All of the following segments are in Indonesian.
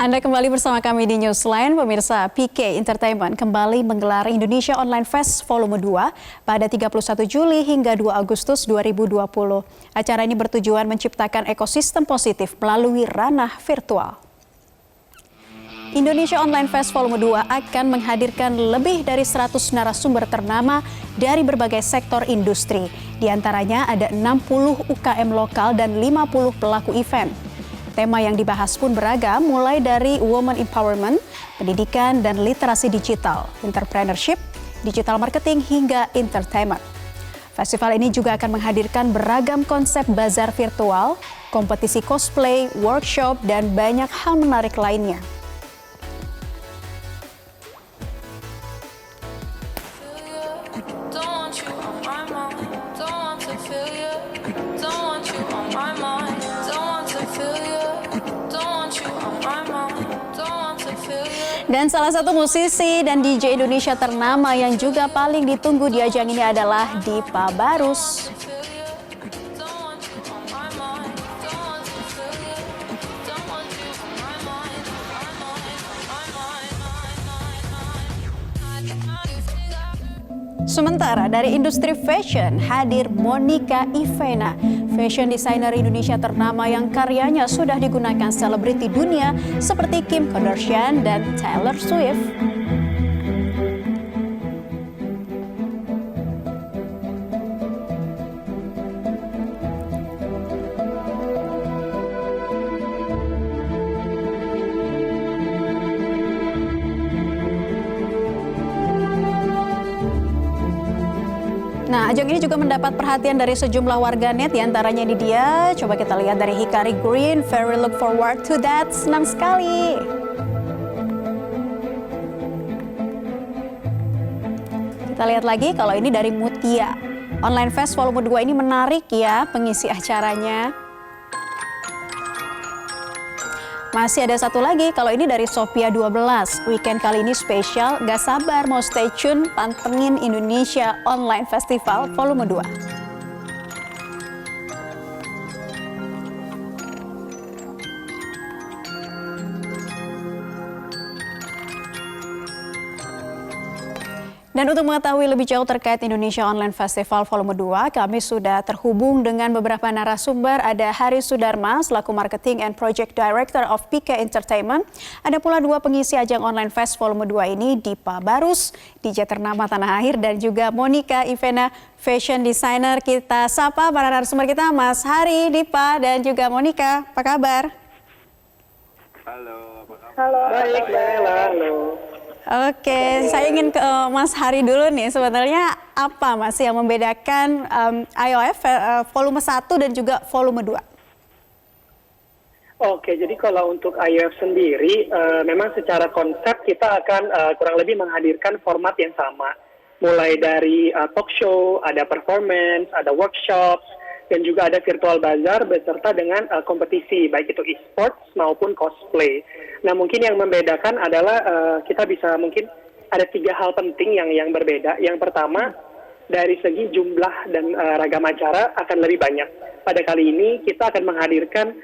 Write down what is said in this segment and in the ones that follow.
Anda kembali bersama kami di Newsline. Pemirsa, PK Entertainment kembali menggelar Indonesia Online Fest Volume 2 pada 31 Juli hingga 2 Agustus 2020. Acara ini bertujuan menciptakan ekosistem positif melalui ranah virtual. Indonesia Online Fest Volume 2 akan menghadirkan lebih dari 100 narasumber ternama dari berbagai sektor industri. Di antaranya ada 60 UKM lokal dan 50 pelaku event. Tema yang dibahas pun beragam, mulai dari women empowerment, pendidikan dan literasi digital, entrepreneurship, digital marketing hingga entertainment. Festival ini juga akan menghadirkan beragam konsep bazar virtual, kompetisi cosplay, workshop, dan banyak hal menarik lainnya. Dan salah satu musisi dan DJ Indonesia ternama yang juga paling ditunggu di ajang ini adalah Dipa Barus. Sementara dari industri fashion hadir Monica Ivena, fashion designer Indonesia ternama yang karyanya sudah digunakan selebriti dunia seperti Kim Kardashian dan Taylor Swift. Nah, ajang ini juga mendapat perhatian dari sejumlah warganet, diantaranya ini dia. Coba kita lihat dari Hikari Green, very look forward to that, senang sekali. Kita lihat lagi, kalau ini dari Mutia. Online Fest Volume 2 ini menarik ya pengisi acaranya. Masih ada satu lagi, kalau ini dari Sophia 12. Weekend kali ini spesial, gak sabar mau stay tune pantengin Indonesia Online Festival Volume 2. Dan untuk mengetahui lebih jauh terkait Indonesia Online Festival Volume 2, kami sudah terhubung dengan beberapa narasumber. Ada Haris Sudarma selaku Marketing and Project Director of PK Entertainment. Ada pula dua pengisi ajang Online Fest Volume 2 ini, Dipa Barus, DJ ternama tanah air, dan juga Monica Ivena, fashion designer. Kita sapa para narasumber kita, Mas Hari, Dipa, dan juga Monica. Apa kabar? Halo, apa kabar? Halo. Baik, halo. Oke, saya ingin ke Mas Hari dulu nih. Sebenarnya apa Mas yang membedakan IOF volume 1 dan juga volume 2? Oke, jadi kalau untuk IOF sendiri, memang secara konsep kita akan kurang lebih menghadirkan format yang sama. Mulai dari talk show, ada performance, ada workshops, dan juga ada virtual bazaar beserta dengan kompetisi, baik itu e-sports maupun cosplay. Nah, mungkin yang membedakan adalah kita bisa mungkin ada 3 hal penting yang berbeda. Yang pertama, dari segi jumlah dan ragam acara akan lebih banyak. Pada kali ini kita akan menghadirkan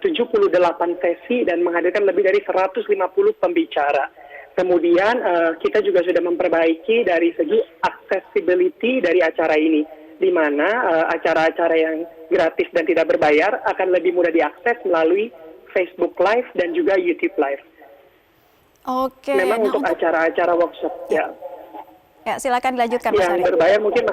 78 sesi dan menghadirkan lebih dari 150 pembicara. Kemudian kita juga sudah memperbaiki dari segi accessibility dari acara ini, di mana acara-acara yang gratis dan tidak berbayar akan lebih mudah diakses melalui Facebook Live dan juga YouTube Live. Oke. Memang untuk acara-acara workshop ya. Ya, silakan dilanjutkan Mas Hari. Yang berbayar mungkin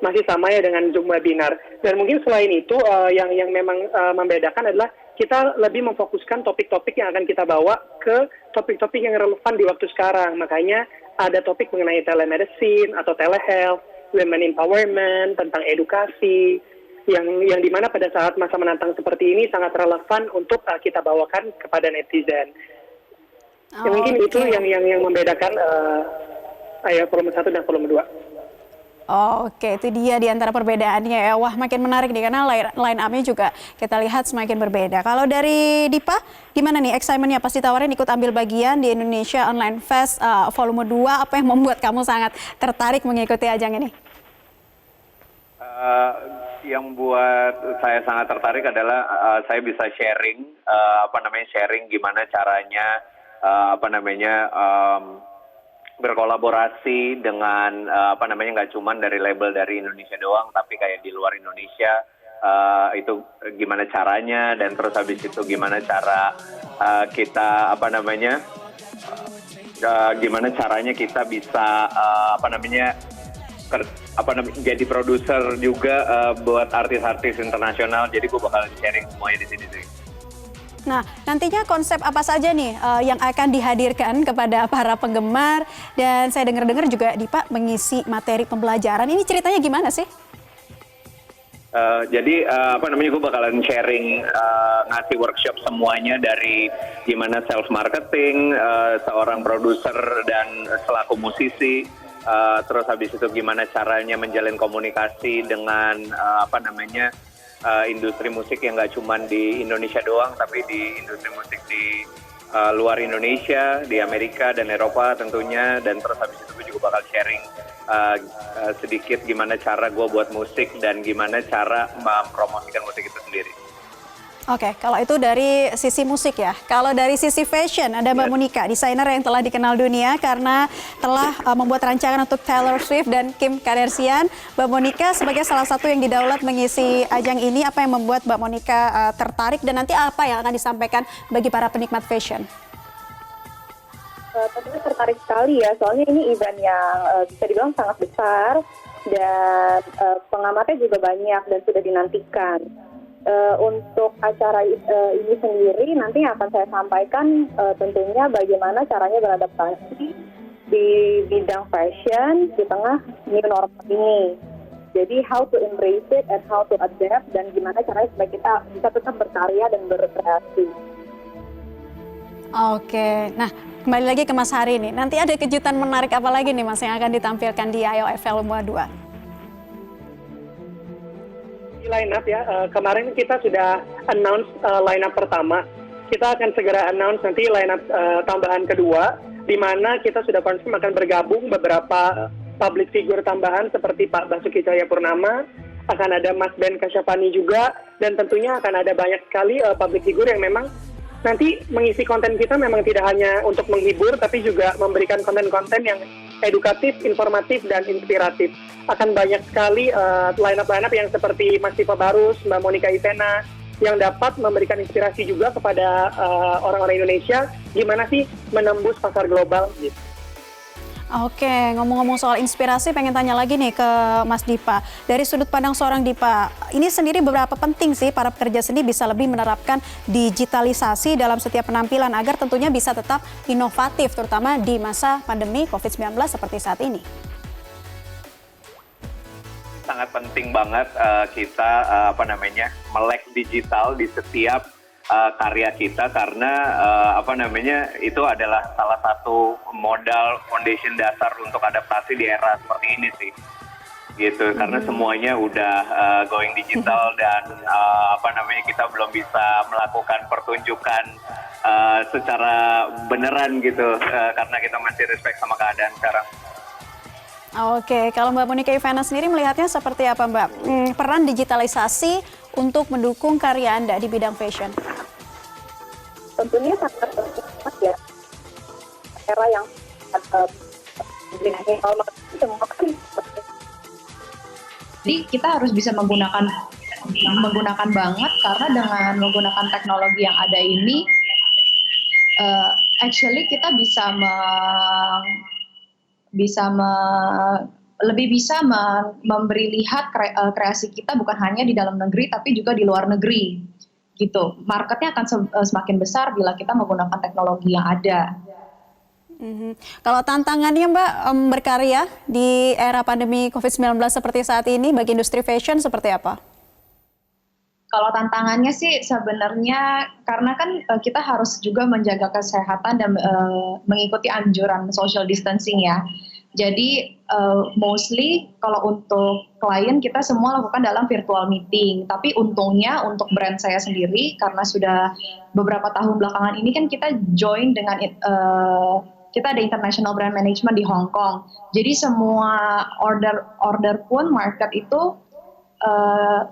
masih sama ya dengan Zoom webinar. Dan mungkin selain itu yang memang membedakan adalah kita lebih memfokuskan topik-topik yang akan kita bawa ke topik-topik yang relevan di waktu sekarang. Makanya ada topik mengenai telemedicine atau telehealth, women empowerment, tentang edukasi, yang dimana pada saat masa menantang seperti ini sangat relevan untuk kita bawakan kepada netizen. Ya, mungkin itu yang membedakan volume 1 dan volume 2. Oke, itu dia di antara perbedaannya ya. Wah, makin menarik nih karena line up-nya juga kita lihat semakin berbeda. Kalau dari Dipa, gimana nih excitement-nya pas ditawarin ikut ambil bagian di Indonesia Online Fest Volume 2, apa yang membuat kamu sangat tertarik mengikuti ajang ini? Eh, yang buat saya sangat tertarik adalah saya bisa sharing, sharing gimana caranya, berkolaborasi dengan nggak cuman dari label dari Indonesia doang, tapi kayak di luar Indonesia itu gimana caranya, dan terus habis itu gimana cara kita gimana caranya kita bisa jadi produser juga buat artis-artis internasional. Jadi gue bakalan sharing semuanya di sini sih. Nah, nantinya konsep apa saja nih yang akan dihadirkan kepada para penggemar? Dan saya dengar-dengar juga Dipa mengisi materi pembelajaran. Ini ceritanya gimana sih? Gue bakalan sharing, ngasih workshop semuanya dari gimana self marketing, seorang produser dan selaku musisi, terus habis itu gimana caranya menjalin komunikasi dengan industri musik yang nggak cuma di Indonesia doang, tapi di industri musik di luar Indonesia, di Amerika dan Eropa tentunya. Dan terus habis itu gue juga bakal sharing sedikit gimana cara gue buat musik dan gimana cara mempromosikan musik itu sendiri. Oke, kalau itu dari sisi musik ya. Kalau dari sisi fashion, ada Mbak Monica, desainer yang telah dikenal dunia karena telah membuat rancangan untuk Taylor Swift dan Kim Kardashian. Mbak Monica sebagai salah satu yang didaulat mengisi ajang ini, apa yang membuat Mbak Monica tertarik dan nanti apa yang akan disampaikan bagi para penikmat fashion? Tentunya tertarik sekali ya, soalnya ini event yang bisa dibilang sangat besar dan pengamatnya juga banyak dan sudah dinantikan. Untuk acara ini sendiri nanti yang akan saya sampaikan tentunya bagaimana caranya beradaptasi di bidang fashion di tengah new normal ini. Jadi how to embrace it and how to adapt, dan gimana caranya supaya kita bisa tetap berkarya dan berkreasi. Oke, nah kembali lagi ke Mas Hari nih. Nanti ada kejutan menarik apa lagi nih Mas yang akan ditampilkan di IOFL Lomba 2? Line up ya, kemarin kita sudah announce line up pertama. Kita akan segera announce nanti line up tambahan kedua, di mana kita sudah confirm akan bergabung beberapa public figure tambahan seperti Pak Basuki Cahayapurnama, akan ada Mas Ben Kasyafani juga, dan tentunya akan ada banyak sekali public figure yang memang nanti mengisi konten kita memang tidak hanya untuk menghibur, tapi juga memberikan konten-konten yang edukatif, informatif, dan inspiratif. Akan banyak sekali line-up yang seperti Mas Tifa Barus, Mbak Monica Ivena, yang dapat memberikan inspirasi juga kepada orang-orang Indonesia, gimana sih menembus pasar global gitu. Oke, ngomong-ngomong soal inspirasi, pengen tanya lagi nih ke Mas Dipa. Dari sudut pandang seorang Dipa, ini sendiri beberapa penting sih para pekerja seni bisa lebih menerapkan digitalisasi dalam setiap penampilan agar tentunya bisa tetap inovatif, terutama di masa pandemi COVID-19 seperti saat ini. Sangat penting banget kita melek digital di setiap karya kita, karena itu adalah salah satu modal foundation dasar untuk adaptasi di era seperti ini sih, gitu. Karena semuanya udah going digital dan kita belum bisa melakukan pertunjukan secara beneran gitu, karena kita masih respect sama keadaan sekarang. Oke, kalau Mbak Monica Ivana sendiri melihatnya seperti apa Mbak? Peran digitalisasi untuk mendukung karya Anda di bidang fashion? Tentunya sangat penting ya. Era yang jadi kita harus bisa menggunakan banget, karena dengan menggunakan teknologi yang ada ini, actually kita lebih bisa memberi lihat kreasi kita bukan hanya di dalam negeri tapi juga di luar negeri gitu. Marketnya akan semakin besar bila kita menggunakan teknologi yang ada. Kalau tantangannya Mbak berkarya di era pandemi COVID-19 seperti saat ini bagi industri fashion seperti apa? Kalau tantangannya sih sebenarnya karena kan kita harus juga menjaga kesehatan dan mengikuti anjuran social distancing ya. Jadi mostly kalau untuk klien kita semua lakukan dalam virtual meeting. Tapi untungnya untuk brand saya sendiri karena sudah beberapa tahun belakangan ini kan kita join dengan kita ada international brand management di Hong Kong. Jadi semua order pun market itu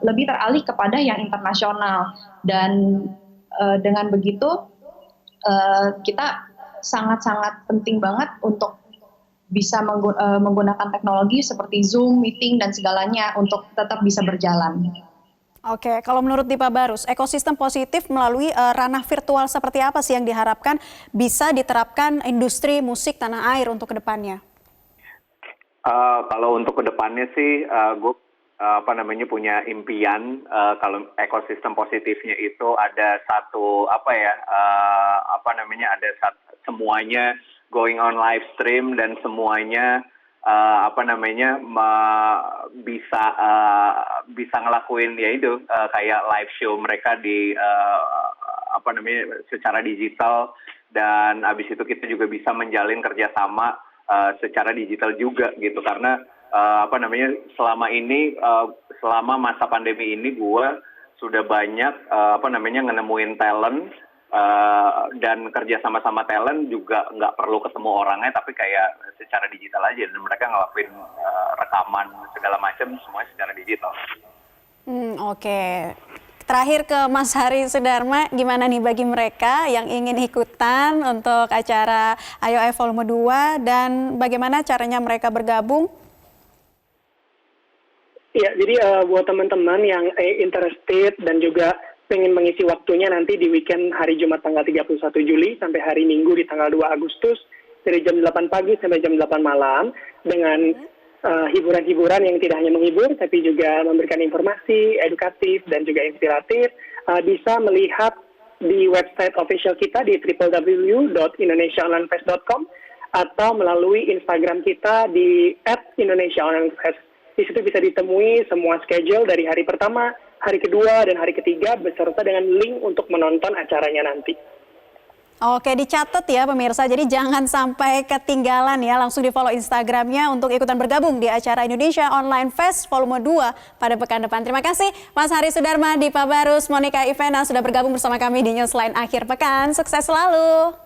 lebih teralih kepada yang internasional. Dan dengan begitu kita sangat-sangat penting banget untuk bisa menggunakan teknologi seperti Zoom, meeting, dan segalanya untuk tetap bisa berjalan. Oke, kalau menurut Dipa Barus, ekosistem positif melalui ranah virtual seperti apa sih yang diharapkan bisa diterapkan industri musik tanah air untuk kedepannya? Kalau untuk kedepannya sih, gue punya impian kalau ekosistem positifnya itu ada satu ada semuanya going on live stream dan semuanya bisa ngelakuin ya itu kayak live show mereka di secara digital, dan abis itu kita juga bisa menjalin kerjasama secara digital juga gitu, karena selama ini selama masa pandemi ini gue sudah banyak nemuin talent. Dan kerja sama-sama talent juga nggak perlu ketemu orangnya, tapi kayak secara digital aja, dan mereka ngelakuin rekaman segala macam semuanya secara digital. Oke. Terakhir ke Mas Hari Sudarma, gimana nih bagi mereka yang ingin ikutan untuk acara IOF Volume 2 dan bagaimana caranya mereka bergabung? Ya, jadi buat teman-teman yang interested dan juga pengen mengisi waktunya nanti di weekend hari Jumat tanggal 31 Juli sampai hari Minggu di tanggal 2 Agustus dari jam 8 pagi sampai jam 8 malam dengan hiburan-hiburan yang tidak hanya menghibur tapi juga memberikan informasi, edukatif dan juga inspiratif, bisa melihat di website official kita di www.indonesiaonlinefest.com atau melalui Instagram kita di @indonesiaonlinefest. Di situ bisa ditemui semua schedule dari hari pertama, hari kedua, dan hari ketiga beserta dengan link untuk menonton acaranya nanti. Oke, dicatat ya pemirsa, jadi jangan sampai ketinggalan ya, langsung di follow Instagramnya untuk ikutan bergabung di acara Indonesia Online Fest Volume 2 pada pekan depan. Terima kasih Mas Hari Sudarma, Dipa Barus, Monica Ivena sudah bergabung bersama kami di Newsline akhir pekan. Sukses selalu.